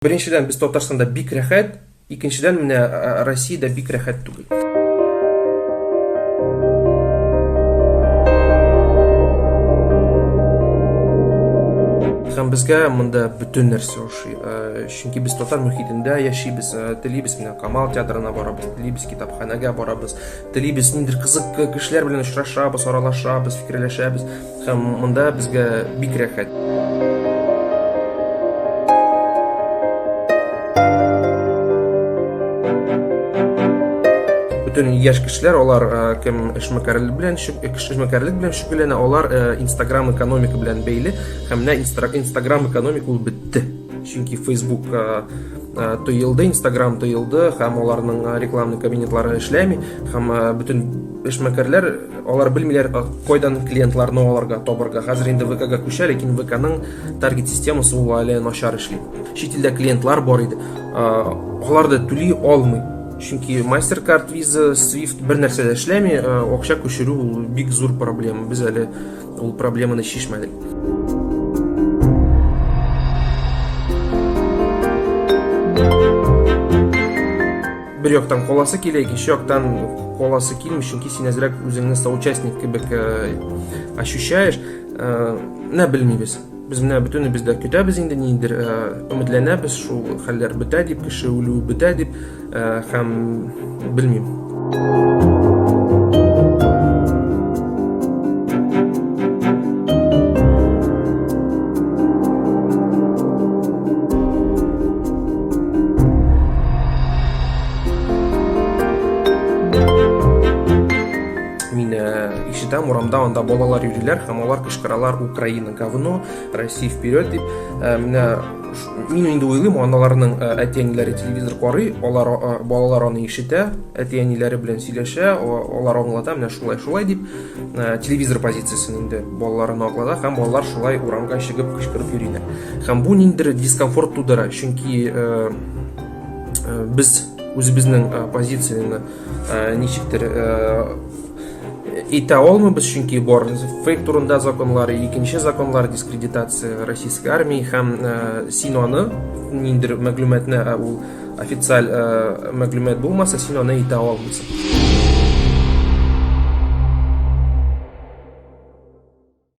Birinchidan biz Tataristonda bik rahat, ikkinchidan mana Rossiyada bik rahat tugul. Ham bizga bunda butun narsa o'xshaydi. Chunki biz Tatar muhitida yashaymiz. Tiliymiz bilan Qamal teatriga boramiz, tiliymiz kitobxonaga boramiz, tiliymiz nidir qiziq kishilar bilan uchrashamiz, oralashamiz, fikrlashamiz. Ham bunda bizga bik rahat. Bütün yaş kişiler olar kim işmekarlık bilen şug'ullana, olar Instagram ekonomika bilan beyli. Hem ne Instagram ekonomika ul bitti. Çünkü Facebook to'yildi, Instagram to'yildi, hem olarning reklamni kabinetlari ishlami, hem bütün ishmekarlar olar bilmaylar qo'ydan klientlarni olarga to'g'riga. Hozir endi VK'ga ko'char, lekin VK'ning target sistemasi u hali noshar ishlaydi. Chet elda klientlar bor edi. Ularda to'lay olmaydi. Chunki Mastercard, Visa, Swift bir narsada ishlamay, o'qsha ko'chiruv big zo'r problema. Biz hali u problemani yechmadik. Bir yoqdan qo'lasi kerak, ikkinchi yoqdan qo'lasi kelmish, chunki sen azrak o'zingni soучастник gibi ощущаешь, ne bilmaymiz. Biz buni butun bizda kutamiz, endi nidir umidlanamiz, shu hallar bitadi deb, kishi o'lib bitadi deb, ham bilmayman. Ишитам урамда анда балалар йөриләр, һәм алар кычкыралар: Украина говно, Россия вперед дип. Мин инде уйлыйм, аналарның әти-әниләре телевизор карый, балалар аны ишетә, әти-әниләре белән сөйләшә, алар аңлата, менә шулай дип, телевизор позициясен инде балаларына аңлата, һәм балалар шулай урамга чыгып кычкырып йөриләр. Һәм бу ниндидер дискомфорт тудыра, чөнки без үзебезнең позицияны ничектер итә алмыйбыз, чөнки бар фейк турында законлары, икенче законлар, дискредитация российской армии, һәм син аны ниндидер мәгълүматны, ул официаль мәгълүмат булмаса, син аны итә алмыйсың.